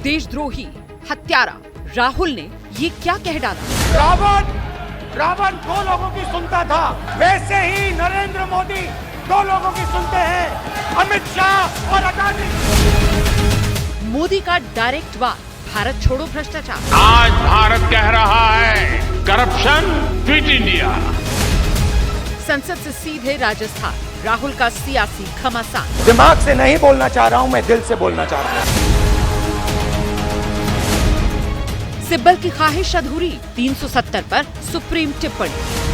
देशद्रोही, हत्यारा राहुल ने ये क्या कह डाला? रावण दो लोगों की सुनता था, वैसे ही नरेंद्र मोदी दो लोगों की सुनते हैं, अमित शाह और अटाली। मोदी का डायरेक्ट वार, भारत छोड़ो भ्रष्टाचार। आज भारत कह रहा है करप्शन फिट इंडिया। संसद से सीधे राजस्थान, राहुल का सियासी घमासान। दिमाग से नहीं बोलना चाह रहा हूं, मैं दिल से बोलना चाह रहा हूं। सिब्बल की ख्वाहिश अधूरी, 370 पर सुप्रीम टिप्पणी।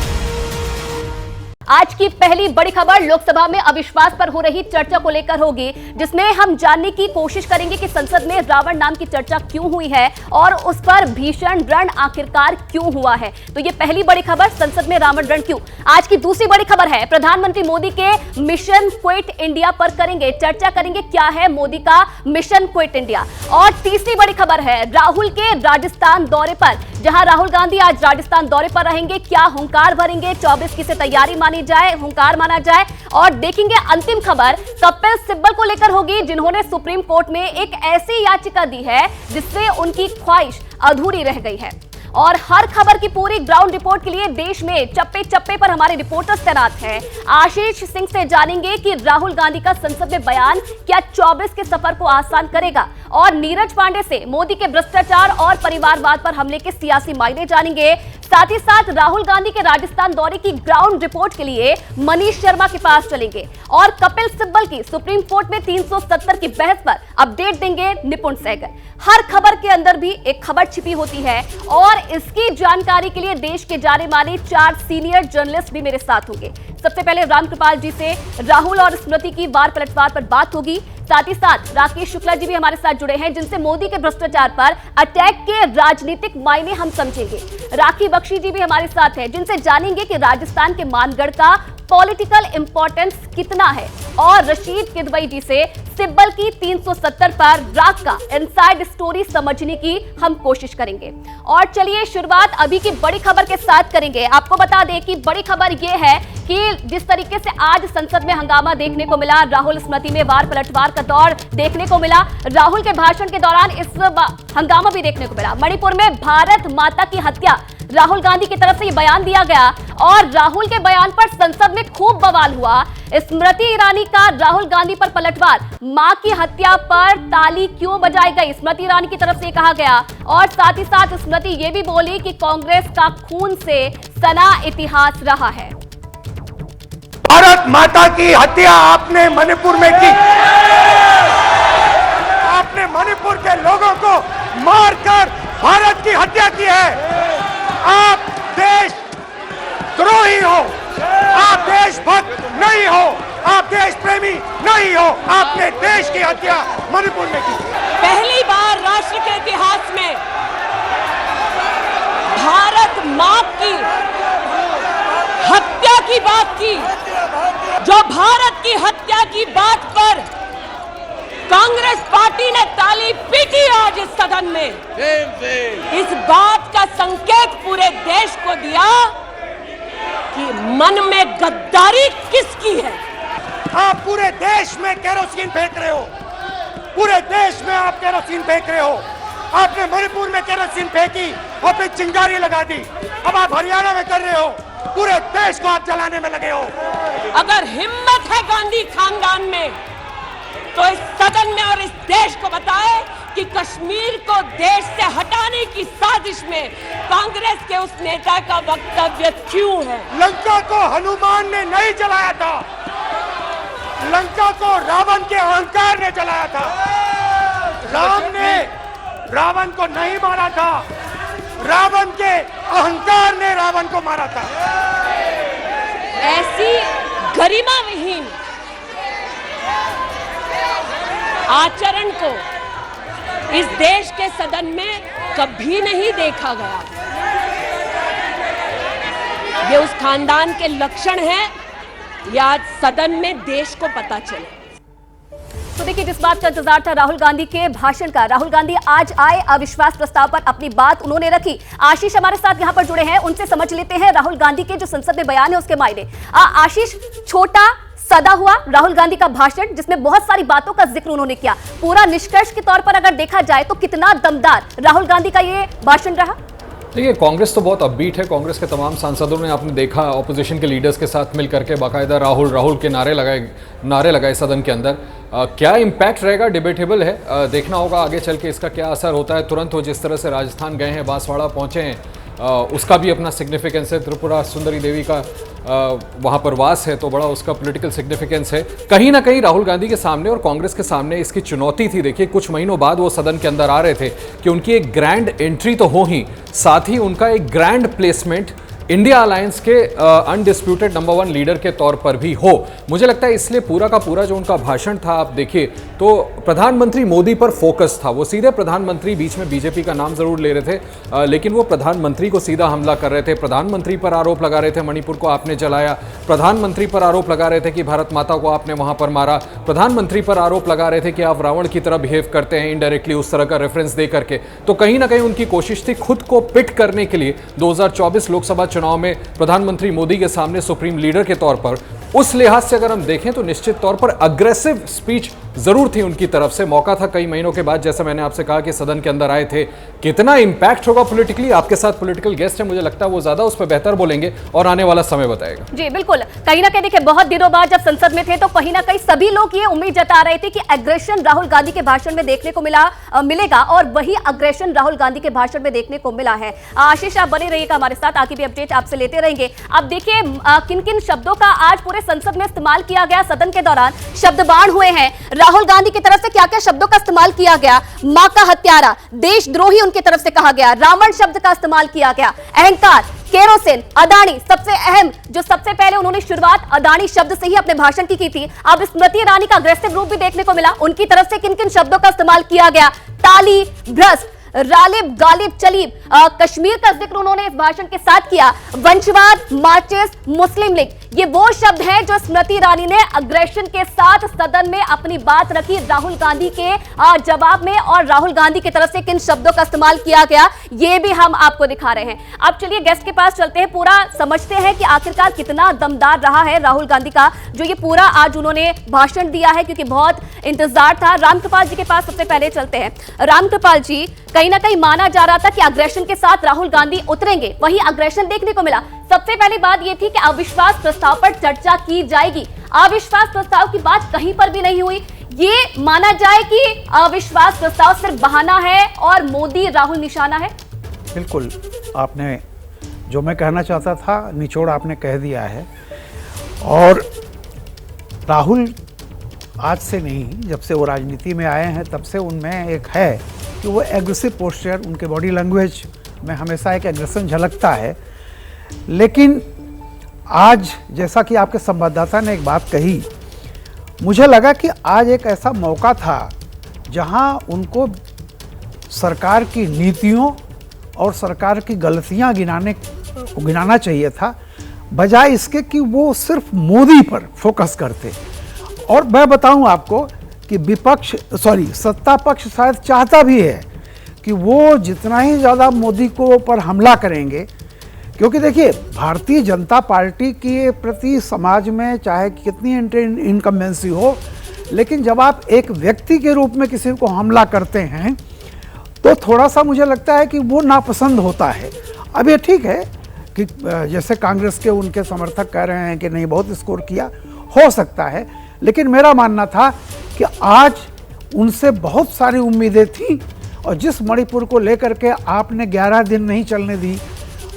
आज की पहली बड़ी खबर लोकसभा में अविश्वास पर हो रही चर्चा को लेकर होगी, जिसमें हम जानने की कोशिश करेंगे कि संसद में रावण नाम की चर्चा क्यों हुई है और उस पर भीषण रण आखिरकार क्यों हुआ है। तो ये पहली बड़ी खबर, संसद में रावण रण क्यों। आज की दूसरी बड़ी खबर है, प्रधानमंत्री मोदी के मिशन क्विट इंडिया पर करेंगे चर्चा, करेंगे क्या है मोदी का मिशन क्विट इंडिया। और तीसरी बड़ी खबर है राहुल के राजस्थान दौरे पर, जहां राहुल गांधी आज राजस्थान दौरे पर रहेंगे, क्या हुंकार भरेंगे, 24 की से तैयारी मानी जाए, हुंकार माना जाए। और देखेंगे अंतिम खबर कपिल सिब्बल को लेकर होगी, जिन्होंने सुप्रीम कोर्ट में एक ऐसी याचिका दी है जिससे उनकी ख्वाहिश अधूरी रह गई है। और हर खबर की पूरी ग्राउंड रिपोर्ट के लिए देश में चप्पे चप्पे पर हमारे रिपोर्टर्स तैनात हैं। आशीष सिंह से जानेंगे कि राहुल गांधी का संसद में बयान क्या 24 के सफर को आसान करेगा। और नीरज पांडे से मोदी के भ्रष्टाचार और परिवारवाद पर हमले के सियासी मायने जानेंगे। साथ ही साथ राहुल गांधी के राजस्थान दौरे की ग्राउंड रिपोर्ट के लिए मनीष शर्मा के पास चलेंगे। और कपिल सिब्बल की सुप्रीम कोर्ट में 370 की बहस पर अपडेट देंगे निपुण सहगल। हर खबर के अंदर भी एक खबर छिपी होती है और इसकी जानकारी के लिए देश के जाने माने 4 सीनियर जर्नलिस्ट भी मेरे साथ होंगे। सबसे पहले रामकृपाल जी से राहुल और स्मृति की वार पलटवार पर बात होगी। साथ ही साथ राकेश शुक्ला जी भी हमारे साथ जुड़े हैं, जिनसे मोदी के भ्रष्टाचार पर अटैक के राजनीतिक मायने हम समझेंगे। राखी बख्शी जी भी हमारे साथ हैं, जिनसे जानेंगे कि राजस्थान के मानगढ़ का पॉलिटिकल इंपॉर्टेंस कितना है। और रशीद किदवई जी से सिब्बल की 370 पर राग का इनसाइड स्टोरी समझने की हम कोशिश करेंगे। और चलिए शुरुआत अभी की बड़ी खबर के साथ करेंगे। आपको बता दें कि बड़ी खबर यह है कि जिस तरीके से आज संसद में हंगामा देखने को मिला, राहुल स्मृति में वार पलटवार का दौर देखने को मिला, राहुल के भाषण के दौरान इस हंगामा भी देखने को मिला। मणिपुर में भारत माता की हत्या, राहुल गांधी की तरफ से ये बयान दिया गया और राहुल के बयान पर संसद में खूब बवाल हुआ। स्मृति ईरानी का राहुल गांधी पर पलटवार, मां की हत्या पर ताली क्यों बजाई गई, स्मृति ईरानी की तरफ से ये कहा गया। और साथ ही साथ स्मृति ये भी बोली कि कांग्रेस का खून से सना इतिहास रहा है। भारत माता की हत्या आपने मणिपुर में की, आपने मणिपुर के लोगों को मारकर भारत की हत्या की है। आप देश द्रोही हो, आप देशभक्त नहीं हो, आप देश प्रेमी नहीं हो, आपने देश की हत्या मणिपुर में की। पहली बार राष्ट्र के इतिहास में भारत मां की हत्या की बात की। जो भारत की हत्या की बात पर कांग्रेस पार्टी ने ताली पीटी आज इस सदन में, इस बात का संकेत पूरे देश को दिया कि मन में गद्दारी किसकी है। आप पूरे देश में केरोसिन फेंक रहे हो, पूरे देश में आप केरोसिन फेंक रहे हो। आपने मणिपुर में केरोसिन फेंकी और फिर चिंगारी लगा दी, अब आप हरियाणा में कर रहे हो, पूरे देश को आप जलाने में लगे हो। अगर हिम्मत है गांधी खानदान में तो इस सदन में और इस देश को बताए कि कश्मीर को देश से हटाने की साजिश में कांग्रेस के उस नेता का वक्तव्य क्यों है। लंका को हनुमान ने नहीं जलाया था, लंका को रावण के अहंकार ने जलाया था। राम ने रावण को नहीं मारा था, रावण के अहंकार ने रावण को मारा था। ऐसी गरिमा विहीन आचरण को इस देश के सदन में कभी नहीं देखा गया। ये उस खानदान के लक्षण हैं, ये आज सदन में देश को पता चले। तो देखिए, जिस बात का इंतजार था राहुल गांधी के भाषण का, राहुल गांधी आज आए, अविश्वास प्रस्ताव पर अपनी बात उन्होंने रखी। आशीष हमारे साथ यहां पर जुड़े हैं, उनसे समझ लेते हैं राहुल गांधी के जो संसद में बयान है उसके मायने। आशीष, छोटा सदा हुआ राहुल गांधी का भाषण, जिसमें बहुत सारी बातों का जिक्र उन्होंने किया। पूरा निष्कर्ष के तौर पर अगर देखा जाए तो कितना दमदार राहुल गांधी का ये भाषण रहा। देखिए, कांग्रेस तो बहुत अपबीट है। कांग्रेस के तमाम सांसदों ने, आपने देखा, ऑपोजिशन के लीडर्स के साथ मिलकर के बाकायदा राहुल राहुल के नारे लगाए सदन के अंदर। क्या इम्पैक्ट रहेगा डिबेटेबल है, देखना होगा आगे चल के इसका क्या असर होता है। तुरंत वो जिस तरह से राजस्थान गए हैं, बांसवाड़ा पहुंचे हैं, उसका भी अपना सिग्निफिकेंस है। त्रिपुरा सुंदरी देवी का वहाँ पर वास है, तो बड़ा उसका पॉलिटिकल सिग्निफिकेंस है। कहीं ना कहीं राहुल गांधी के सामने और कांग्रेस के सामने इसकी चुनौती थी। देखिए, कुछ महीनों बाद वो सदन के अंदर आ रहे थे कि उनकी एक ग्रैंड एंट्री तो हो ही, साथ ही उनका एक ग्रैंड प्लेसमेंट इंडिया अलायंस के अनडिस्प्यूटेड नंबर 1 लीडर के तौर पर भी हो। मुझे लगता है इसलिए पूरा का पूरा जो उनका भाषण था, आप देखिए तो प्रधानमंत्री मोदी पर फोकस था। वो सीधे प्रधानमंत्री, बीच में बीजेपी का नाम जरूर ले रहे थे, लेकिन वो प्रधानमंत्री को सीधा हमला कर रहे थे। प्रधानमंत्री पर आरोप लगा रहे थे, मणिपुर को आपने जलाया। प्रधानमंत्री पर आरोप लगा रहे थे कि भारत माता को आपने वहां पर मारा। प्रधानमंत्री पर आरोप लगा रहे थे कि आप रावण की तरह बिहेव करते हैं, इनडायरेक्टली उस तरह का रेफरेंस दे करके। तो कहीं ना कहीं उनकी कोशिश थी खुद को पिट करने के लिए 2024 लोकसभा चुनाव में प्रधानमंत्री मोदी के सामने सुप्रीम लीडर के तौर पर। उस लिहाज से अगर हम देखें तो निश्चित तौर पर अग्रेसिव स्पीच जरूर थी उनकी तरफ से। मौका था कई महीनों के बाद, जैसा मैंने आपसे कहा कि सदन के अंदर आए थे। कितना इंपैक्ट होगा पॉलिटिकली, आपके साथ पॉलिटिकल गेस्ट है, मुझे लगता है वो ज्यादा उस पर बेहतर बोलेंगे और आने वाला समय बताएगा। जी बिल्कुल, कहीं ना कहीं देखिए, बहुत दिनों बाद जब संसद में थे तो कहीं ना कहीं सभी लोग ये उम्मीद जता रहे थे कि एग्रेशन राहुल गांधी के भाषण में देखने को मिलेगा, और वही अग्रेशन राहुल गांधी के भाषण में देखने को मिला है। आशीष, आप बने रहिएगा हमारे साथ, आगे भी अपडेट आपसे लेते रहेंगे। अब देखिए किन किन शब्दों का आज पूरे संसद में इस्तेमाल किया गया। सदन के दौरान शब्द बाण हुए हैं। राहुल गांधी की तरफ से क्या क्या शब्दों का इस्तेमाल किया गया? मां का हत्यारा, देशद्रोही उनकी तरफ से कहा गया, रावण शब्द का इस्तेमाल किया गया, अहंकार, केरोसिन, अदानी। सबसे अहम जो सबसे पहले उन्होंने शुरुआत अदानी शब्द से ही अपने भाषण की थी। अब स्मृति ईरानी का अग्रेसिव रूप भी देखने को मिला। उनकी तरफ से किन किन शब्दों का इस्तेमाल किया गया? ताली, भ्रष्ट, रालिब, गालिब, चलीब, कश्मीर का जिक्र उन्होंने इस भाषण के साथ किया, वंशवाद, मार्क्सिस्ट, मुस्लिम लीग। ये वो शब्द हैं जो स्मृति ईरानी ने अग्रेशन के साथ सदन में अपनी बात रखी राहुल गांधी के जवाब में, और राहुल गांधी की तरफ से किन शब्दों का इस्तेमाल किया गया ये भी हम आपको दिखा रहे हैं। अब चलिए गेस्ट के पास चलते हैं, पूरा समझते हैं कि आखिरकार कितना दमदार रहा है राहुल गांधी का जो ये पूरा आज उन्होंने भाषण दिया है, क्योंकि बहुत इंतजार था। रामकृपाल जी के पास सबसे पहले चलते हैं। रामकृपाल जी, कहीं ना कहीं माना जा रहा था कि अग्रेशन के साथ राहुल गांधी उतरेंगे, वही अग्रेशन देखने को मिला। सबसे पहली बात यह थी कि अविश्वास प्रस्ताव पर चर्चा की जाएगी। अविश्वास प्रस्ताव की बात कहीं पर भी नहीं हुई। ये माना जाए कि अविश्वास प्रस्ताव सिर्फ बहाना है और मोदी राहुल निशाना है। बिल्कुल, आपने जो मैं कहना चाहता था निचोड़ आपने कह दिया है। और राहुल आज से नहीं, जब से वो राजनीति में आए हैं तब से उनमें एक है कि वो एग्रेसिव पोस्चर, उनके बॉडी लैंग्वेज में हमेशा एक एग्रेशन झलकता है। लेकिन आज जैसा कि आपके संवाददाता ने एक बात कही, मुझे लगा कि आज एक ऐसा मौका था जहां उनको सरकार की नीतियों और सरकार की गलतियां गिनाना चाहिए था, बजाय इसके कि वो सिर्फ मोदी पर फोकस करते। और मैं बताऊं आपको कि सत्ता पक्ष शायद चाहता भी है कि वो जितना ही ज़्यादा मोदी को पर हमला करेंगे, क्योंकि देखिए भारतीय जनता पार्टी के प्रति समाज में चाहे कितनी इनकम्बेंसी हो, लेकिन जब आप एक व्यक्ति के रूप में किसी को हमला करते हैं तो थोड़ा सा मुझे लगता है कि वो नापसंद होता है। अब ये ठीक है कि जैसे कांग्रेस के उनके समर्थक कह रहे हैं कि नहीं बहुत स्कोर किया, हो सकता है, लेकिन मेरा मानना था कि आज उनसे बहुत सारी उम्मीदें थी। और जिस मणिपुर को लेकर के आपने 11 दिन नहीं चलने दी,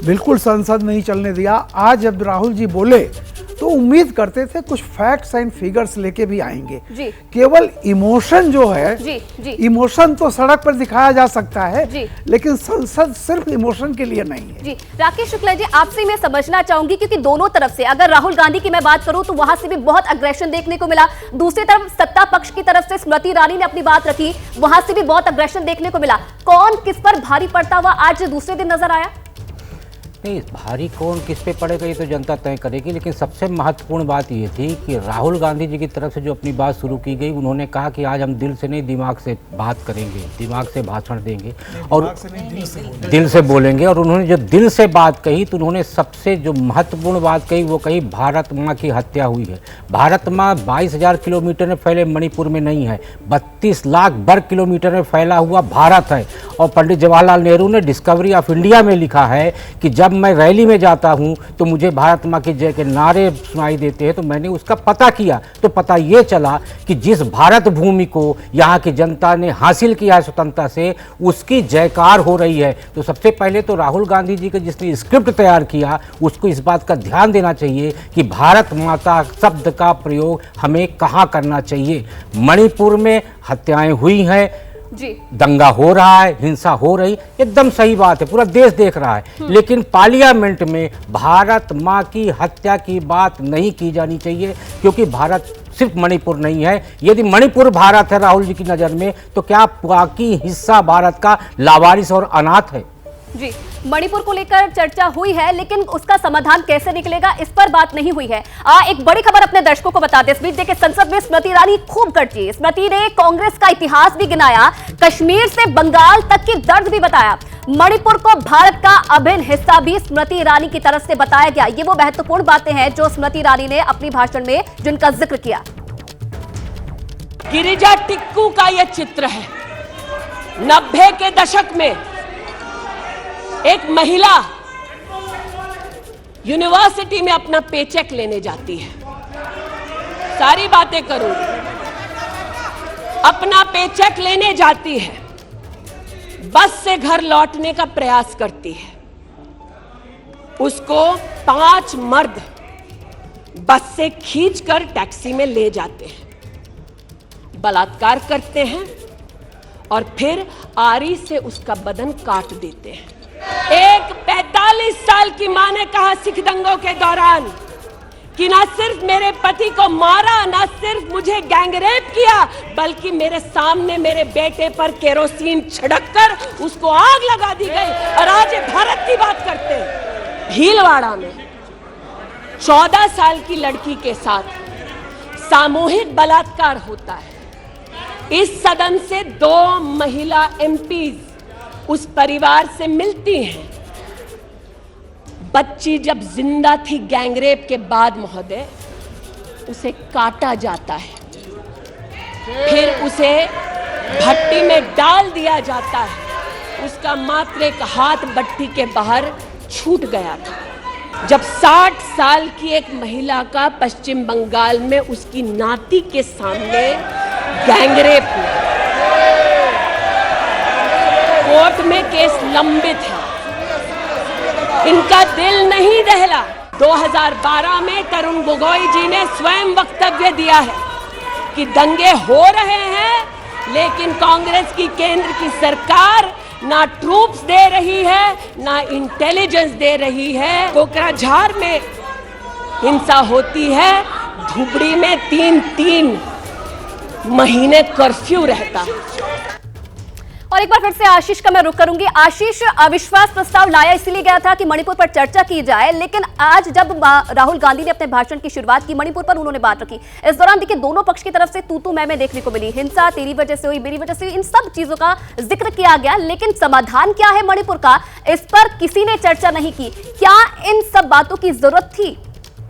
बिल्कुल संसद नहीं चलने दिया, आज जब राहुल जी बोले तो उम्मीद करते थे कुछ फैक्ट्स एंड फिगर्स लेके भी आएंगे। जी। केवल इमोशन जो है, जी। इमोशन तो सड़क पर दिखाया जा सकता है, लेकिन संसद सिर्फ इमोशन के लिए नहीं है। जी, राकेश शुक्ला जी, आपसे मैं समझना चाहूंगी, क्योंकि दोनों तरफ से, अगर राहुल गांधी की मैं बात करूं तो वहां से भी बहुत अग्रेशन देखने को मिला, दूसरी तरफ सत्ता पक्ष की तरफ से स्मृति ईरानी ने अपनी बात रखी, वहां से भी बहुत अग्रेशन देखने को मिला। कौन किस पर भारी पड़ता हुआ आज दूसरे दिन नजर आया? नहीं, भारी कौन किस पे पड़ेगा ये तो जनता तय करेगी, लेकिन सबसे महत्वपूर्ण बात ये थी कि राहुल गांधी जी की तरफ से जो अपनी बात शुरू की गई, उन्होंने कहा कि आज हम दिल से नहीं दिमाग से बात करेंगे, दिमाग से भाषण देंगे और दिल से बोलेंगे। और उन्होंने जो दिल से बात कही तो उन्होंने सबसे जो महत्वपूर्ण बात कही वो कही भारत माँ की हत्या हुई है। भारत माँ 22,000 किलोमीटर में फैले मणिपुर में नहीं है, 32 लाख वर्ग किलोमीटर में फैला हुआ भारत है। और पंडित जवाहरलाल नेहरू ने डिस्कवरी ऑफ इंडिया में लिखा है कि जब मैं रैली में जाता हूं तो मुझे भारत माँ की जय के नारे सुनाई देते हैं, तो मैंने उसका पता किया तो पता ये चला कि जिस भारत भूमि को यहाँ की जनता ने हासिल किया है स्वतंत्रता से, उसकी जयकार हो रही है। तो सबसे पहले तो राहुल गांधी जी के जिसने स्क्रिप्ट तैयार किया उसको इस बात का ध्यान देना चाहिए कि भारत माता शब्द का प्रयोग हमें कहाँ करना चाहिए। मणिपुर में हत्याएं हुई हैं जी, दंगा हो रहा है, हिंसा हो रही, एकदम सही बात है, पूरा देश देख रहा है, लेकिन पार्लियामेंट में भारत माँ की हत्या की बात नहीं की जानी चाहिए, क्योंकि भारत सिर्फ मणिपुर नहीं है। यदि मणिपुर भारत है राहुल जी की नज़र में, तो क्या बाकी हिस्सा भारत का लावारिस और अनाथ है? जी, मणिपुर को लेकर चर्चा हुई है, लेकिन उसका समाधान कैसे निकलेगा इस पर बात नहीं हुई है। एक बड़ी खबर अपने दर्शकों को बता दें। इस बीच देखिए, संसद में स्मृति ईरानी खूब गरजी। स्मृति ने कांग्रेस का इतिहास भी गिनाया, कश्मीर से बंगाल तक की दर्द भी बताया। मणिपुर को भारत का अभिन्न हिस्सा भी स्मृति ईरानी की तरफ से बताया गया। ये वो महत्वपूर्ण बातें हैं जो स्मृति ईरानी ने अपनी भाषण में जिनका जिक्र किया। गिरिजा टिक्कू का यह चित्र है। 90 के दशक में एक महिला यूनिवर्सिटी में अपना पेचेक लेने जाती है, सारी बातें करूंगी, अपना पेचेक लेने जाती है, बस से घर लौटने का प्रयास करती है, उसको 5 मर्द बस से खींचकर टैक्सी में ले जाते हैं, बलात्कार करते हैं और फिर आरी से उसका बदन काट देते हैं। एक 45 साल की मां ने कहा सिख दंगों के दौरान कि ना सिर्फ मेरे पति को मारा, ना सिर्फ मुझे गैंगरेप किया, बल्कि मेरे सामने मेरे बेटे पर केरोसिन छिड़ककर उसको आग लगा दी गई। और आज भारत की बात करते हैं। भीलवाड़ा में 14 साल की लड़की के साथ सामूहिक बलात्कार होता है। इस सदन से 2 महिला एमपीज उस परिवार से मिलती हैं। बच्ची जब जिंदा थी गैंगरेप के बाद महोदय, उसे काटा जाता है, फिर उसे भट्टी में डाल दिया जाता है। उसका मात्र एक हाथ भट्टी के बाहर छूट गया था। जब 60 साल की एक महिला का पश्चिम बंगाल में उसकी नाती के सामने गैंगरेप हुआ, कोर्ट में केस लंबित है, इनका दिल नहीं दहला। 2012 में तरुण गोगोई जी ने स्वयं वक्तव्य दिया है कि दंगे हो रहे हैं, लेकिन कांग्रेस की केंद्र की सरकार ना ट्रूप्स दे रही है, ना इंटेलिजेंस दे रही है। कोकराझार में हिंसा होती है, धुबड़ी में 3 महीने कर्फ्यू रहता है। और एक बार फिर से आशीष का मैं रुख करूंगी। आशीष, अविश्वास प्रस्ताव लाया इसीलिए गया था कि मणिपुर पर चर्चा की जाए, लेकिन आज जब राहुल गांधी ने अपने भाषण की शुरुआत की, मणिपुर पर उन्होंने बात रखी। इस दौरान देखिए दोनों पक्ष की तरफ से तू मैं देखने को मिली। हिंसा तेरी वजह से हुई, मेरी वजह से हुई, इन सब चीजों का जिक्र किया गया, लेकिन समाधान क्या है मणिपुर का, इस पर किसी ने चर्चा नहीं की। क्या इन सब बातों की जरूरत थी?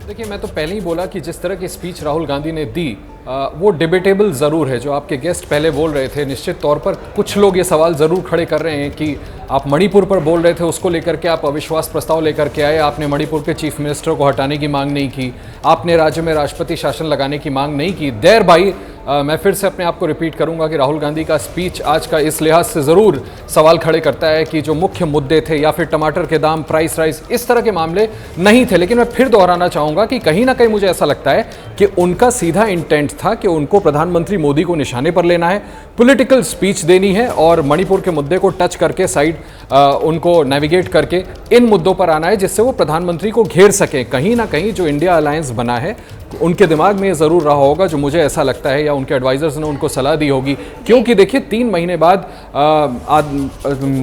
देखिए, मैं तो पहले ही बोला कि जिस तरह की स्पीच राहुल गांधी ने दी वो डिबेटेबल ज़रूर है। जो आपके गेस्ट पहले बोल रहे थे, निश्चित तौर पर कुछ लोग ये सवाल ज़रूर खड़े कर रहे हैं कि आप मणिपुर पर बोल रहे थे, उसको लेकर के आप अविश्वास प्रस्ताव लेकर के आए, आपने मणिपुर के चीफ मिनिस्टर को हटाने की मांग नहीं की, आपने राज्य में राष्ट्रपति शासन लगाने की मांग नहीं की। देर भाई, मैं फिर से अपने आप को रिपीट करूंगा कि राहुल गांधी का स्पीच आज का इस लिहाज से ज़रूर सवाल खड़े करता है कि जो मुख्य मुद्दे थे, या फिर टमाटर के दाम, प्राइस राइज, इस तरह के मामले नहीं थे। लेकिन मैं फिर दोहराना चाहूँगा कि कहीं ना कहीं मुझे ऐसा लगता है कि उनका सीधा इंटेंट था कि उनको प्रधानमंत्री मोदी को निशाने पर लेना है, पॉलिटिकल स्पीच देनी है और मणिपुर के मुद्दे को टच करके साइड उनको नेविगेट करके इन मुद्दों पर आना है, जिससे वो प्रधानमंत्री को घेर सकें। कहीं ना कहीं जो इंडिया अलायंस बना है उनके दिमाग में ज़रूर रहा होगा, जो मुझे ऐसा लगता है, या उनके एडवाइजर्स ने उनको सलाह दी होगी। क्योंकि देखिए 3 महीने बाद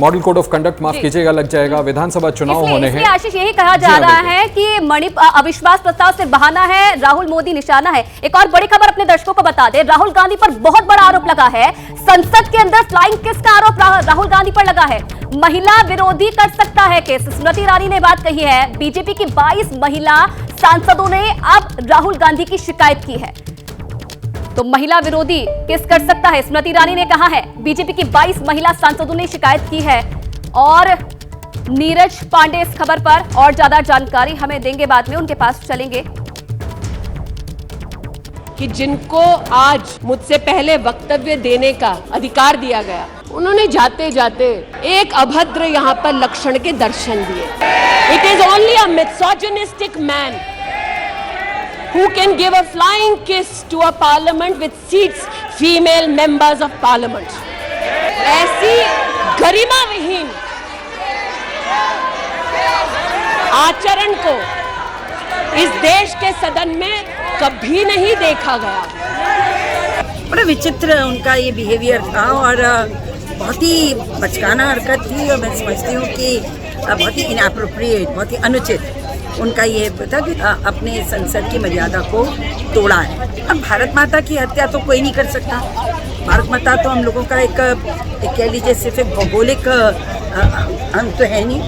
मॉडल कोड ऑफ कंडक्ट, माफ कीजिएगा, लग जाएगा, विधानसभा चुनाव होने हैं। आशीष, यही कहा जा रहा है कि अविश्वास प्रस्ताव से बहाना है, राहुल मोदी निशाना है। एक और बड़ी खबर अपने दर्शकों को बता दें, राहुल गांधी पर बहुत बड़ा आरोप लगा है, संसद के अंदर फ्लाइंग किस का आरोप राहुल गांधी पर लगा है। महिला विरोधी कर सकता है केस, स्मृति ईरानी ने बात कही है। बीजेपी की 22 महिला सांसदों ने अब राहुल गांधी की शिकायत की है, तो महिला विरोधी केस कर सकता है, स्मृति ईरानी ने कहा है। बीजेपी की 22 महिला सांसदों ने शिकायत की है। और नीरज पांडे इस खबर पर और ज्यादा जानकारी हमें देंगे, बाद में उनके पास चलेंगे। कि जिनको आज मुझसे पहले वक्तव्य देने का अधिकार दिया गया, उन्होंने जाते जाते एक अभद्र यहाँ पर लक्षण के दर्शन दिए। It is only a misogynistic man who can give a flying kiss to a parliament with seats female members of parliament. ऐसी गरिमा विहीन आचरण को इस देश के सदन में कभी नहीं देखा गया। बड़ा विचित्र उनका ये बिहेवियर था और बहुत ही बचकाना हरकत थी, और मैं समझती हूँ कि बहुत ही इनएप्रोप्रिएट, बहुत ही अनुचित उनका ये था कि अपने संसद की मर्यादा को तोड़ा है। अब भारत माता की हत्या तो कोई नहीं कर सकता। भारत माता तो हम लोगों का एक कह लीजिए सिर्फ एक भौगोलिक अंग तो है नहीं।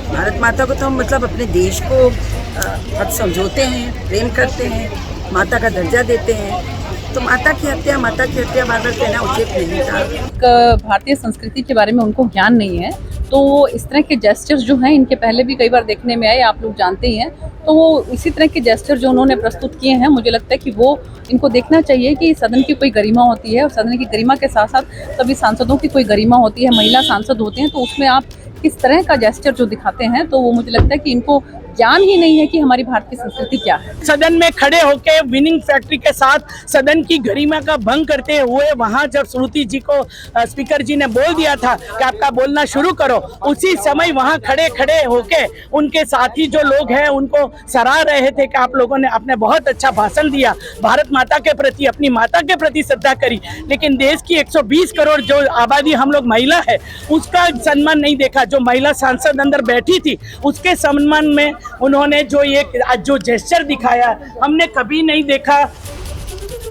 भारत माता को तो हम मतलब अपने देश को बहुत समझौते हैं, प्रेम करते हैं, माता का दर्जा देते हैं। तो माता की हत्या बार बार कहना उचित नहीं था। भारतीय संस्कृति के बारे में उनको ज्ञान नहीं है, तो इस तरह के जेस्चर्स जो हैं इनके पहले भी कई बार देखने में आए, आप लोग जानते ही हैं। तो वो इसी तरह के जेस्चर जो उन्होंने प्रस्तुत किए हैं, मुझे लगता है कि वो इनको देखना चाहिए कि सदन की कोई गरिमा होती है, और सदन की गरिमा के साथ साथ सभी सांसदों की कोई गरिमा होती है। महिला सांसद होते हैं तो उसमें आप किस तरह का जेस्चर जो दिखाते हैं, तो वो मुझे लगता है कि इनको ज्ञान ही नहीं है कि हमारी भारतीय संस्कृति क्या है। सदन में खड़े होकर विनिंग फैक्ट्री के साथ सदन की गरिमा का भंग करते हुए वहां जब श्रुति जी को स्पीकर जी ने बोल दिया था कि आपका बोलना शुरू करो, उसी समय वहां खड़े खड़े होके उनके साथी जो लोग हैं उनको सराह रहे थे कि आप लोगों ने आपने बहुत अच्छा भाषण दिया, भारत माता के प्रति, अपनी माता के प्रति श्रद्धा करी, लेकिन देश की 120 करोड़ जो आबादी हम लोग महिला है उसका सम्मान नहीं देखा। जो महिला सांसद अंदर बैठी थी उसके सम्मान में उन्होंने जो जेस्चर दिखाया हमने कभी नहीं देखा।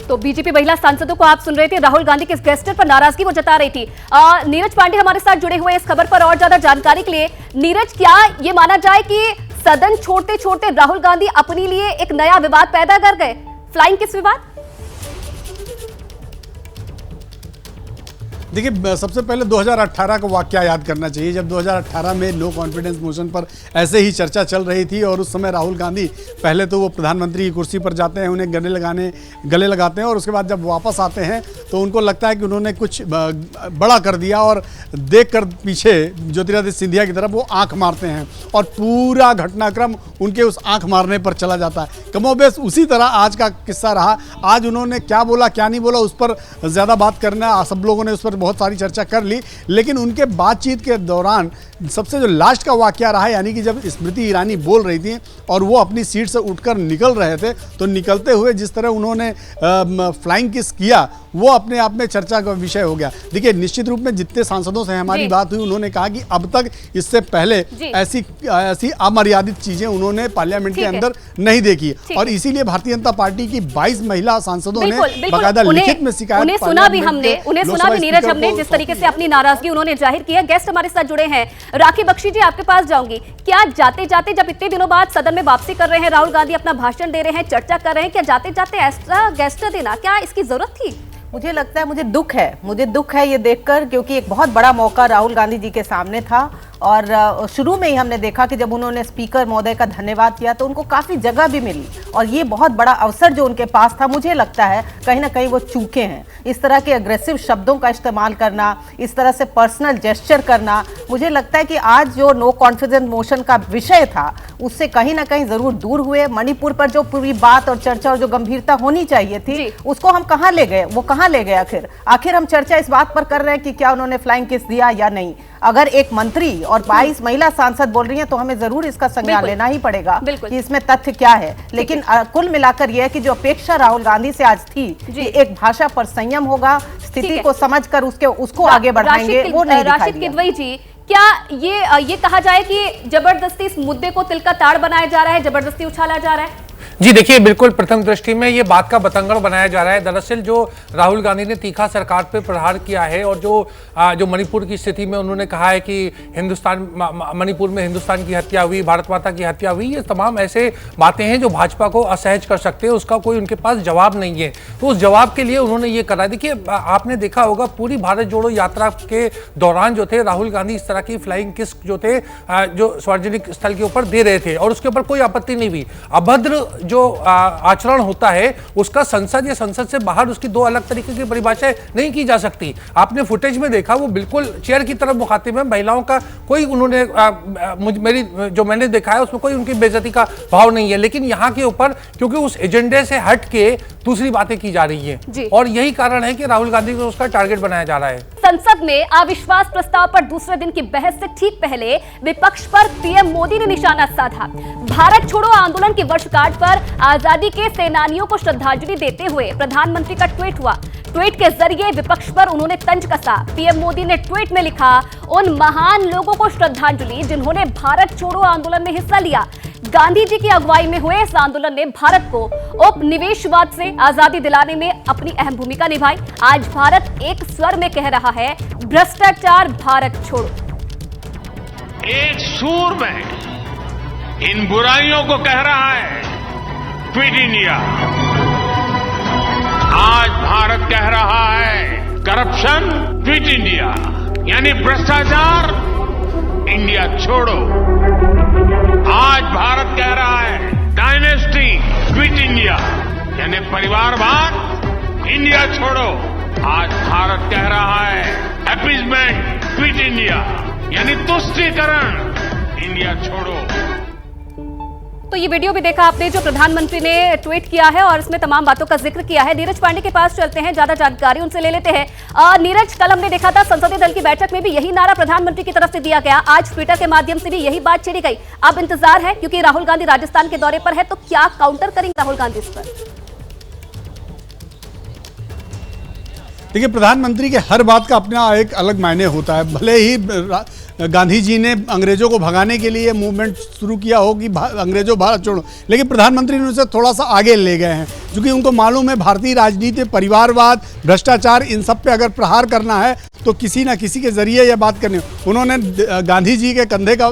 तो बीजेपी महिला सांसदों को आप सुन रहे थे, राहुल गांधी के इस गेस्टर पर नाराजगी वो जता रही थी। नीरज पांडे हमारे साथ जुड़े हुए इस खबर पर और ज्यादा जानकारी के लिए। नीरज, क्या ये माना जाए कि सदन छोड़ते छोड़ते राहुल गांधी अपने लिए एक नया विवाद पैदा कर गए, फ्लाइंग किस विवाद? देखिए, सबसे पहले 2018 का वाकया याद करना चाहिए, जब 2018 में नो कॉन्फिडेंस मोशन पर ऐसे ही चर्चा चल रही थी और उस समय राहुल गांधी पहले तो वो प्रधानमंत्री की कुर्सी पर जाते हैं, उन्हें गले लगाते हैं, और उसके बाद जब वापस आते हैं तो उनको लगता है कि उन्होंने कुछ बड़ा कर दिया, और देखकर पीछे ज्योतिरादित्य सिंधिया की तरफ वो आंख मारते हैं और पूरा घटनाक्रम उनके उस आंख मारने पर चला जाता है। कमोबेश उसी तरह आज का किस्सा रहा। आज उन्होंने क्या बोला क्या नहीं बोला उस पर ज़्यादा बात करना, सब लोगों ने उस पर बहुत सारी चर्चा कर ली, लेकिन उनके बातचीत के दौरान सबसे जो लास्ट का वाकया रहा, यानी कि जब स्मृति ईरानी बोल रही थी और वो अपनी सीट से उठकर निकल रहे थे, तो निकलते हुए जिस तरह उन्होंने फ्लाइंग किस किया वो अपने आप में चर्चा का विषय हो गया। देखिए, निश्चित रूप में जितने सांसदों से हमारी बात हुई उन्होंने कहा कि अब तक इससे पहले ऐसी अमर्यादित चीजें उन्होंने पार्लियामेंट के अंदर नहीं देखी, और इसीलिए भारतीय जनता पार्टी की 22 महिला सांसदों ने बाकायदा लिखित में शिकायत उन्हें सुना भी नीरज हमने जिस तरीके से अपनी नाराजगी उन्होंने जाहिर की है। गेस्ट हमारे साथ जुड़े हैं, राखी बख्शी जी आपके पास जाऊंगी। क्या जाते जाते, जब इतने दिनों बाद सदन में वापसी कर रहे हैं, राहुल गांधी अपना भाषण दे रहे हैं, चर्चा कर रहे हैं, क्या जाते जाते ऐसा गेस्टर देना, क्या इसकी जरूरत थी? मुझे लगता है, मुझे दुख है ये देखकर, क्योंकि एक बहुत बड़ा मौका राहुल गांधी जी के सामने था, और शुरू में ही हमने देखा कि जब उन्होंने स्पीकर महोदय का धन्यवाद किया तो उनको काफ़ी जगह भी मिली, और ये बहुत बड़ा अवसर जो उनके पास था, मुझे लगता है कहीं ना कहीं वो चूके हैं। इस तरह के अग्रेसिव शब्दों का इस्तेमाल करना, इस तरह से पर्सनल जेस्चर करना, मुझे लगता है कि आज जो नो कॉन्फिडेंस मोशन का विषय था उससे कहीं ना कहीं ज़रूर दूर हुए। मणिपुर पर जो पूरी बात और चर्चा और जो गंभीरता होनी चाहिए थी उसको हम कहाँ ले गए, वो कहाँ ले गए? आखिर हम चर्चा इस बात पर कर रहे हैं कि क्या उन्होंने फ्लाइंग किस दिया या नहीं। अगर एक मंत्री और 22 महिला सांसद बोल रही हैं तो हमें जरूर इसका संज्ञान लेना ही पड़ेगा कि इसमें तथ्य क्या है। लेकिन कुल मिलाकर यह है कि जो अपेक्षा राहुल गांधी से आज थी कि एक भाषा पर संयम होगा, स्थिति को समझकर उसको आगे बढ़ाएंगे, वो नहीं दिखाई राशिद किदवई जी, क्या ये कहा जाए कि जबरदस्ती इस मुद्दे को तिल का ताड़ बनाया जा रहा है, जबरदस्ती उछाला जा रहा है? जी देखिए, बिल्कुल प्रथम दृष्टि में ये बात का बतंगड़ बनाया जा रहा है। दरअसल जो राहुल गांधी ने तीखा सरकार पे प्रहार किया है और जो मणिपुर की स्थिति में उन्होंने कहा है कि मणिपुर में हिंदुस्तान की हत्या हुई, भारत माता की हत्या हुई, ये तमाम ऐसे बातें हैं जो भाजपा को असहज कर सकते हैं, उसका कोई उनके पास जवाब नहीं है। तो उस जवाब के लिए उन्होंने ये करा। देखिए, आपने देखा होगा पूरी भारत जोड़ो यात्रा के दौरान जो थे राहुल गांधी इस तरह की फ्लाइंग किस जो थे जो सार्वजनिक स्थल के ऊपर दे रहे थे और उसके ऊपर कोई आपत्ति नहीं हुई। अभद्र जो आचरण होता है उसका संसद या संसद से बाहर उसकी दो अलग तरीके की परिभाषाएं नहीं की जा सकती। आपने फुटेज में देखा, वो बिल्कुल चेयर की तरफ मुखातिब है, महिलाओं का कोई उन्होंने मैंने देखा है उसमें कोई उनकी बेइज्जती का भाव नहीं है। लेकिन यहाँ के ऊपर क्योंकि उस एजेंडे से हट के दूसरी बातें की जा रही है और यही कारण है कि राहुल गांधी को उसका टारगेट बनाया जा रहा है। संसद में अविश्वास प्रस्ताव पर दूसरे दिन की बहस से ठीक पहले विपक्ष पर पीएम मोदी ने निशाना साधा। भारत छोड़ो आंदोलन की वर्षगांठ पर आजादी के सेनानियों को श्रद्धांजलि देते हुए प्रधानमंत्री का ट्वीट हुआ। ट्वीट के जरिए विपक्ष पर उन्होंने तंज कसा। पीएम मोदी ने ट्वीट में लिखा, उन महान लोगों को श्रद्धांजलि जिन्होंने भारत छोड़ो आंदोलन में हिस्सा लिया। गांधी जी की अगुवाई में हुए इस आंदोलन ने भारत को उपनिवेशवाद से आजादी दिलाने में अपनी अहम भूमिका निभाई। आज भारत एक स्वर में कह रहा है, भ्रष्टाचार भारत छोड़ो। एक सुर में इन बुराइयों को कह रहा है क्विट इंडिया। आज भारत कह रहा है करप्शन क्विट इंडिया, यानी भ्रष्टाचार इंडिया छोड़ो। आज भारत कह रहा है डायनेस्टी क्विट इंडिया, यानी परिवारवाद इंडिया छोड़ो। आज भारत कह रहा है अपीजमेंट क्विट इंडिया, यानी तुष्टीकरण इंडिया छोड़ो। तो ये वीडियो भी देखा आपने जो प्रधानमंत्री ने ट्वीट किया है और इसमें तमाम बातों का जिक्र किया है। नीरज पांडे के पास चलते हैं, ज्यादा जानकारी उनसे ले लेते हैं। नीरज, कल हमने देखा था संसदीय दल की बैठक में भी यही नारा प्रधानमंत्री की तरफ से दिया गया, आज ट्विटर के माध्यम से भी यही बात छेड़ी गई। अब इंतजार है क्योंकि राहुल गांधी राजस्थान के दौरे पर है, तो क्या काउंटर करेंगे राहुल गांधी इस पर? देखिए, प्रधानमंत्री के हर बात का अपना एक अलग मायने होता है। भले ही गांधी जी ने अंग्रेजों को भगाने के लिए मूवमेंट शुरू किया हो कि अंग्रेजों भारत छोड़ो, लेकिन प्रधानमंत्री ने उसे थोड़ा सा आगे ले गए हैं क्योंकि उनको मालूम है भारतीय राजनीति, परिवारवाद, भ्रष्टाचार, इन सब पे अगर प्रहार करना है तो किसी ना किसी के जरिए यह बात करनी। उन्होंने गांधी जी के कंधे का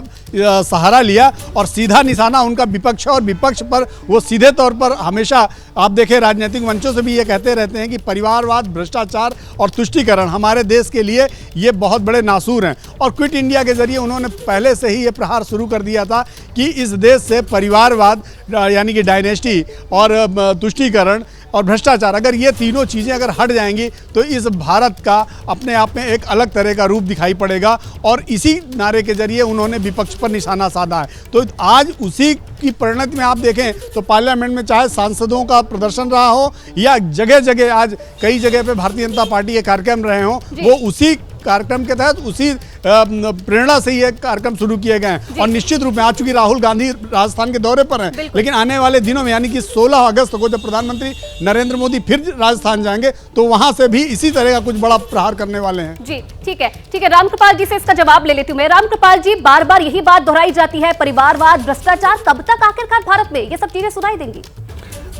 सहारा लिया और सीधा निशाना उनका विपक्ष और विपक्ष पर वो सीधे तौर पर हमेशा आप देखें राजनीतिक मंचों से भी ये कहते रहते हैं कि परिवारवाद, भ्रष्टाचार और तुष्टीकरण हमारे देश के लिए ये बहुत बड़े नासूर हैं। और क्विट इंडिया के जरिए उन्होंने पहले से ही ये प्रहार शुरू कर दिया था कि इस देश से परिवारवाद यानी कि डायनेस्टी और तुष्टीकरण और भ्रष्टाचार, अगर ये तीनों चीज़ें अगर हट जाएंगी तो इस भारत का अपने आप में एक अलग तरह का रूप दिखाई पड़ेगा। और इसी नारे के जरिए उन्होंने विपक्ष पर निशाना साधा है। तो आज उसी की परिणति में आप देखें तो पार्लियामेंट में चाहे सांसदों का प्रदर्शन रहा हो या जगह जगह आज कई जगह पे भारतीय जनता पार्टी के कार्यक्रम रहे हों, वो उसी कार्यक्रम के तहत उसी प्रेरणा से ये कार्यक्रम शुरू किए गए हैं। और निश्चित रूप में आज चूंकि राहुल गांधी राजस्थान के दौरे पर हैं, लेकिन आने वाले दिनों में यानी कि 16 अगस्त को जब प्रधानमंत्री नरेंद्र मोदी फिर राजस्थान जाएंगे तो वहां से भी इसी तरह का कुछ बड़ा प्रहार करने वाले हैं। जी ठीक है, ठीक है। रामकृपाल जी से इसका जवाब ले लेती हूँ मैं। रामकृपाल जी, बार बार यही बात दोहराई जाती है, परिवारवाद, भ्रष्टाचार, कब तक आखिरकार भारत में ये सब चीजें सुनाई देंगी?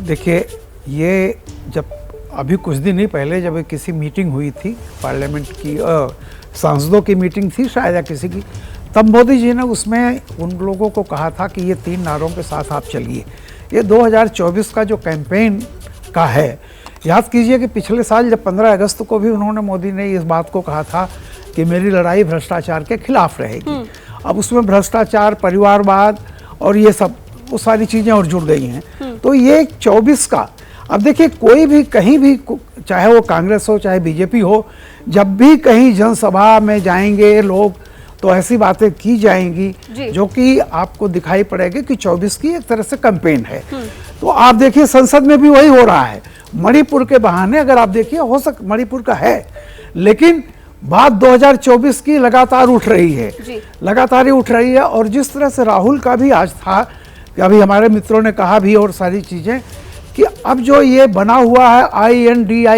देखिए, ये जब अभी कुछ दिन ही पहले जब किसी मीटिंग हुई थी पार्लियामेंट की, सांसदों की मीटिंग थी शायद या किसी की, तब मोदी जी ने उसमें उन लोगों को कहा था कि ये 3 नारों के साथ आप चलिए। ये 2024 का जो कैंपेन का है, याद कीजिए कि पिछले साल जब 15 अगस्त को भी उन्होंने मोदी ने इस बात को कहा था कि मेरी लड़ाई भ्रष्टाचार के खिलाफ रहेगी। अब उसमें भ्रष्टाचार, परिवारवाद और ये सब वो सारी चीज़ें और जुड़ गई हैं। तो ये 24 का, अब देखिए कोई भी कहीं भी, चाहे वो कांग्रेस हो चाहे बीजेपी हो, जब भी कहीं जनसभा में जाएंगे लोग तो ऐसी बातें की जाएंगी जो कि आपको दिखाई पड़ेगी कि 24 की एक तरह से कैंपेन है। तो आप देखिए संसद में भी वही हो रहा है। मणिपुर के बहाने अगर आप देखिए, हो सक मणिपुर का है, लेकिन बात 2024 की लगातार उठ रही है, जी। लगातार ही उठ रही है। और जिस तरह से राहुल का भी आज था कि अभी हमारे मित्रों ने कहा भी और सारी चीजें कि अब जो ये बना हुआ है INDIA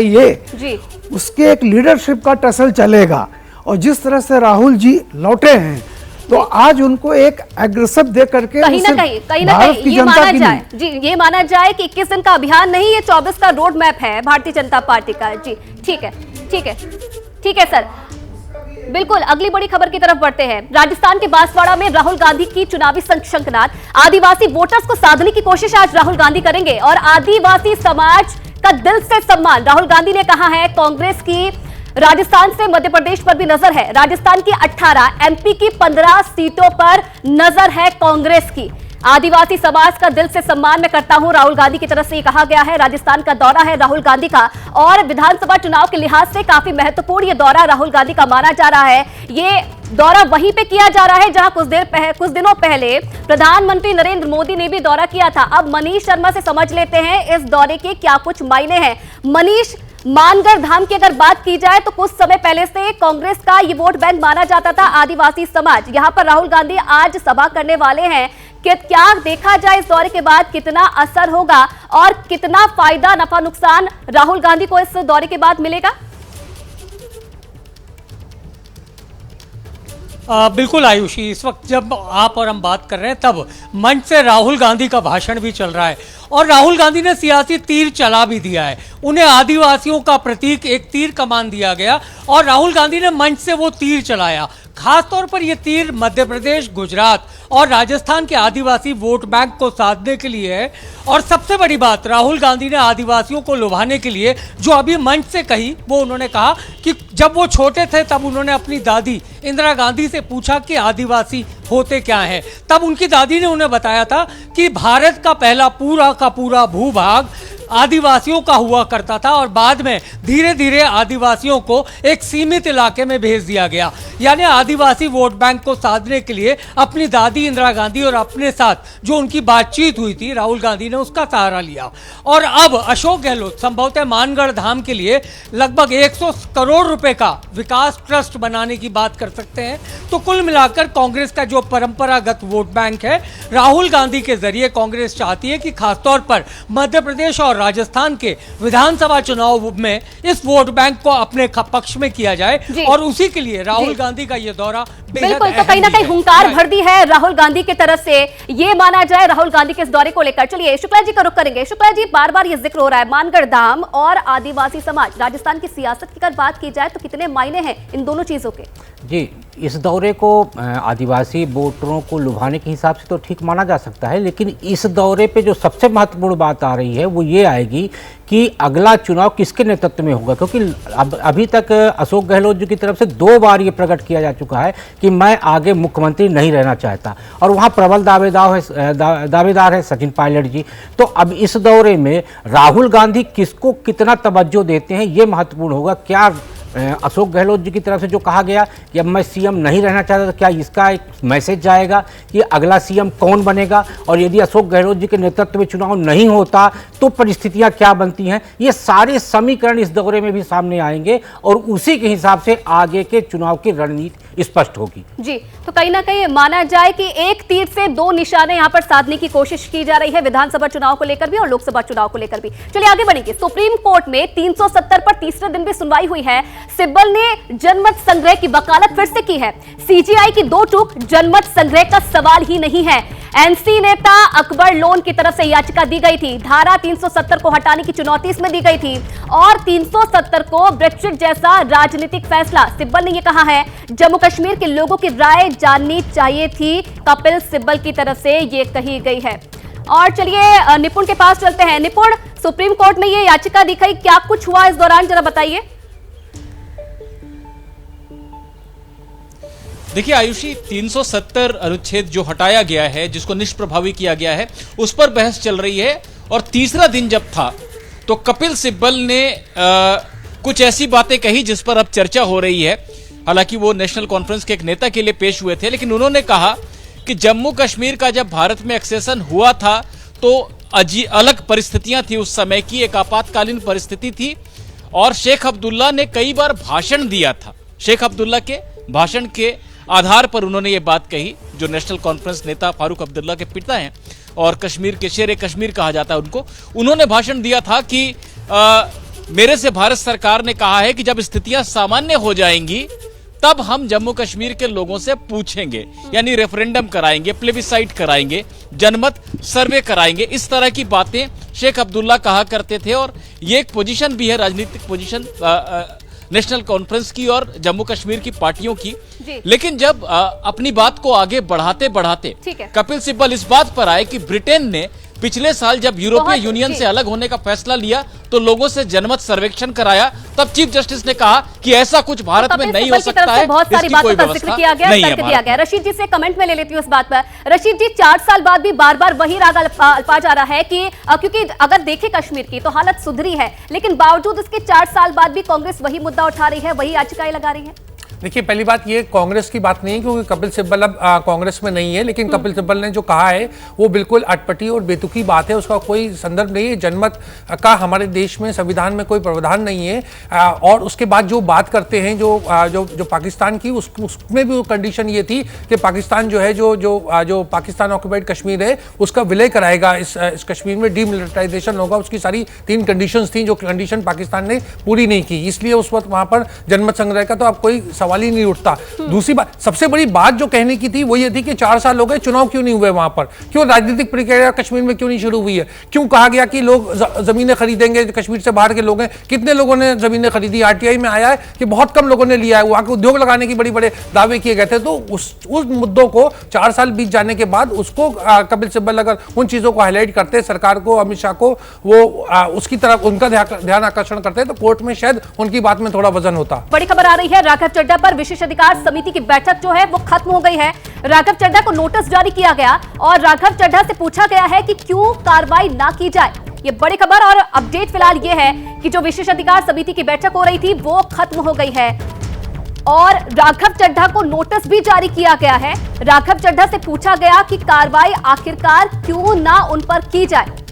जी, उसके एक लीडरशिप का टसल चलेगा। और जिस तरह से राहुल जी लौटे हैं तो आज उनको एक एग्रेसिव दे करके कहीं ना कहीं ये माना जाए, जी, ये माना जाए कि 21 दिन का अभियान नहीं, ये 24 का रोड मैप है भारतीय जनता पार्टी का। जी ठीक है, ठीक है, ठीक है सर। बिल्कुल, अगली बड़ी खबर की तरफ बढ़ते हैं। राजस्थान के बांसवाड़ा में राहुल गांधी की चुनावी शंखनाद, आदिवासी वोटर्स को साधने की कोशिश आज राहुल गांधी करेंगे और आदिवासी समाज का दिल से सम्मान। राहुल गांधी ने कहा है कांग्रेस की राजस्थान से मध्य प्रदेश पर भी नजर है, राजस्थान की 18, MP की 15 सीटों पर नजर है कांग्रेस की। आदिवासी समाज का दिल से सम्मान मैं करता हूं, राहुल गांधी की तरफ से ये कहा गया है। राजस्थान का दौरा है राहुल गांधी का और विधानसभा चुनाव के लिहाज से काफी महत्वपूर्ण ये दौरा राहुल गांधी का माना जा रहा है। ये दौरा वहीं पे किया जा रहा है जहां कुछ दिनों पहले प्रधानमंत्री नरेंद्र मोदी ने भी दौरा किया था। अब मनीष शर्मा से समझ लेते हैं इस दौरे के क्या कुछ मायने हैं। मनीष, मानगढ़ धाम की अगर बात की जाए तो कुछ समय पहले से कांग्रेस का ये वोट बैंक माना जाता था आदिवासी समाज। यहां पर राहुल गांधी आज सभा करने वाले हैं कि क्या देखा जाए इस दौरे के बाद कितना असर होगा और कितना फायदा नफा नुकसान राहुल गांधी को इस दौरे के बाद मिलेगा? बिल्कुल आयुषी, इस वक्त जब आप और हम बात कर रहे हैं तब मंच से राहुल गांधी का भाषण भी चल रहा है और राहुल गांधी ने सियासी तीर चला भी दिया है। उन्हें आदिवासियों का प्रतीक एक तीर कमान दिया गया और राहुल गांधी ने मंच से वो तीर चलाया। खासतौर पर यह तीर मध्य प्रदेश, गुजरात और राजस्थान के आदिवासी वोट बैंक को साधने के लिए है। और सबसे बड़ी बात, राहुल गांधी ने आदिवासियों को लुभाने के लिए जो अभी मंच से कही, वो उन्होंने कहा कि जब वो छोटे थे तब उन्होंने अपनी दादी इंदिरा गांधी से पूछा कि आदिवासी होते क्या हैं। तब उनकी दादी ने उन्हें बताया था कि भारत का पहला पूरा का पूरा भूभाग आदिवासियों का हुआ करता था और बाद में धीरे धीरे आदिवासियों को एक सीमित इलाके में भेज दिया गया। यानी आदिवासी वोट बैंक को साधने के लिए अपनी दादी इंदिरा गांधी और अपने साथ जो उनकी बातचीत हुई थी राहुल गांधी ने उसका सहारा लिया। और अब अशोक गहलोत संभवतः मानगढ़ धाम के लिए लगभग 100 करोड़ रुपए का विकास ट्रस्ट बनाने की बात कर सकते हैं। तो कुल मिलाकर कांग्रेस का जो परंपरागत वोट बैंक है, राहुल गांधी के जरिए कांग्रेस चाहती है कि खासतौर पर मध्य प्रदेश और राजस्थान के विधानसभा चुनाव में इस वोट बैंक को अपने पक्ष में किया जाए और उसी के लिए राहुल गांधी का यह दौरा बिल्कुल, तो कहीं ना कहीं हुंकार भर दी है राहुल गांधी की तरफ से, ये माना जाए राहुल गांधी के इस दौरे को लेकर। चलिए शुक्ला जी का रुख करेंगे। शुक्ला जी, बार बार ये जिक्र हो रहा है मानगढ़ धाम और आदिवासी समाज, राजस्थान की सियासत की अगर बात की जाए तो कितने मायने हैं इन दोनों चीजों के? जी, इस दौरे को आदिवासी वोटरों को लुभाने के हिसाब से तो ठीक माना जा सकता है, लेकिन इस दौरे पे जो सबसे महत्वपूर्ण बात आ रही है वो ये आएगी कि अगला चुनाव किसके नेतृत्व में होगा। क्योंकि अभी तक अशोक गहलोत जी की तरफ से 2 बार ये प्रकट किया जा चुका है कि मैं आगे मुख्यमंत्री नहीं रहना चाहता और वहाँ प्रबल दावेदार है सचिन पायलट जी। तो अब इस दौरे में राहुल गांधी किसको कितना तवज्जो देते हैं ये महत्वपूर्ण होगा। क्या अशोक गहलोत जी की तरफ से जो कहा गया कि अब मैं सीएम नहीं रहना चाहता, तो क्या इसका एक मैसेज जाएगा कि अगला सीएम कौन बनेगा, और यदि अशोक गहलोत जी के नेतृत्व में चुनाव नहीं होता तो परिस्थितियां क्या बनती हैं। ये सारे समीकरण इस दौरे में भी सामने आएंगे और उसी के हिसाब से आगे के चुनाव की रणनीति स्पष्ट होगी। जी, तो कहीं ना कहीं माना जाए कि एक तीर से 2 निशाने यहाँ पर साधने की कोशिश की जा रही है, विधानसभा चुनाव को लेकर भी और लोकसभा चुनाव को लेकर भी। चलिए आगे बढ़ेंगे। सुप्रीम कोर्ट में 370 पर तीसरे दिन भी सुनवाई हुई है। सिब्बल ने जनमत संग्रह की वकालत फिर से की है। सीजीआई की 2 टूक जनमत संग्रह का सवाल ही नहीं है। एनसी नेता अकबर लोन की तरफ से याचिका दी गई थी, धारा 370 को हटाने की चुनौती इसमें दी गई थी और 370 को ब्रेक्सिट जैसा राजनीतिक फैसला। सिब्बल ने यह कहा है जम्मू कश्मीर के लोगों की राय जाननी चाहिए थी, कपिल सिब्बल की तरफ से यह कही गई है। और चलिए निपुण के पास चलते हैं। निपुण, सुप्रीम कोर्ट में यह याचिका दी गई, क्या कुछ हुआ इस दौरान जरा बताइए। देखिए आयुषी, 370 अनुच्छेद जो हटाया गया है, जिसको निष्प्रभावी किया गया है, उस पर बहस चल रही है। और तीसरा दिन जब था तो कपिल सिब्बल ने कुछ ऐसी बातें कही जिस पर अब चर्चा हो रही है। हालांकि वो नेशनल कॉन्फ्रेंस के एक नेता के लिए पेश हुए थे, लेकिन उन्होंने कहा कि जम्मू कश्मीर का जब भारत में एक्सेशन हुआ था तो अलग परिस्थितियां थी, उस समय की एक आपातकालीन परिस्थिति थी और शेख अब्दुल्ला ने कई बार भाषण दिया था शेख अब्दुल्ला के भाषण के आधार पर उन्होंने ये बात कही, जो नेशनल कॉन्फ्रेंस नेता फारूक अब्दुल्ला के पिता हैं और कश्मीर के शेर कश्मीर कहा जाता है उनको। उन्होंने भाषण दिया था कि मेरे से भारत सरकार ने कहा है कि जब स्थितियां सामान्य हो जाएंगी तब हम जम्मू कश्मीर के लोगों से पूछेंगे, यानी रेफरेंडम कराएंगे, प्लेबिसाइट कराएंगे, जनमत सर्वे कराएंगे। इस तरह की बातें शेख अब्दुल्ला कहा करते थे और ये एक पोजीशन भी है, राजनीतिक पोजीशन नेशनल कॉन्फ्रेंस की और जम्मू कश्मीर की पार्टियों की। लेकिन जब अपनी बात को आगे बढ़ाते बढ़ाते कपिल सिब्बल इस बात पर आए कि ब्रिटेन ने पिछले साल जब यूरोपीय यूनियन से अलग होने का फैसला लिया तो लोगों से जनमत सर्वेक्षण कराया, तब चीफ जस्टिस ने कहा कि ऐसा कुछ भारत में नहीं हो सकता है, बहुत सारी बातों का जिक्र किया गया, तर्क दिया गया। रशीद जी से कमेंट में ले लेती हूँ इस बात पर। रशीद जी, 4 साल बाद भी बार बार वही राग अल्पा जा रहा है कि क्योंकि अगर देखें कश्मीर की तो हालत सुधरी है, लेकिन बावजूद इसके 4 साल बाद भी कांग्रेस वही मुद्दा उठा रही है, वही याचिकाएं लगा रही है। देखिए, पहली बात ये कांग्रेस की बात नहीं है क्योंकि कपिल सिब्बल अब कांग्रेस में नहीं है, लेकिन कपिल सिब्बल ने जो कहा है वो बिल्कुल अटपटी और बेतुकी बात है, उसका कोई संदर्भ नहीं है। जनमत का हमारे देश में संविधान में कोई प्रावधान नहीं है। और उसके बाद जो बात करते हैं जो पाकिस्तान की, उसमें भी वो कंडीशन ये थी कि पाकिस्तान जो है जो पाकिस्तान ऑक्यूपाइड कश्मीर है उसका विलय कराएगा, इस कश्मीर में डीमिलिटराइजेशन होगा। उसकी सारी 3 कंडीशंस थी, जो कंडीशन पाकिस्तान ने पूरी नहीं की, इसलिए उस वक्त वहां पर जनमत संग्रह का तो अब कोई सवाल ही नहीं उठता। दूसरी बात, सबसे बड़ी बात जो कहने की थी वो ये थी कि 4 साल हो गए, चुनाव क्यों नहीं हुए वहां पर, क्यों राजनीतिक प्रक्रिया कश्मीर में क्यों नहीं शुरू हुई है, क्यों कहा गया कि लोग जमीनें खरीदेंगे, कश्मीर से बाहर के लोग हैं, कितने लोगों ने जमीनें खरीदी। आरटीआई में आया है कि बहुत कम लोगों ने लिया है, वहां के उद्योग लगाने की बड़े दावे किए गए थे। तो उस मुद्दों को 4 साल बीत जाने के बाद उसको कपिल सिब्बल अगर उन चीजों को हाईलाइट करते, सरकार को, अमित शाह को वो उसकी तरफ उनका ध्यान आकर्षण करते, तो कोर्ट में शायद उनकी बात में थोड़ा वजन होता। बड़ी खबर आ रही है, राघव चड्ढा पर विशेष अधिकार समिति की बैठक जो है वो खत्म हो गई है। राघव चड्ढा को नोटिस जारी किया गया और राघव चड्ढा से पूछा गया है कि क्यों कार्रवाई ना की जाए। ये बड़ी खबर और अपडेट फिलहाल ये है कि जो विशेष अधिकार समिति की बैठक हो रही थी वो खत्म हो गई है और राघव चड्ढा को नोटिस भी जारी किया गया है। राघव चड्ढा से पूछा गया कि कार्रवाई आखिरकार क्यों ना उन पर की जाए।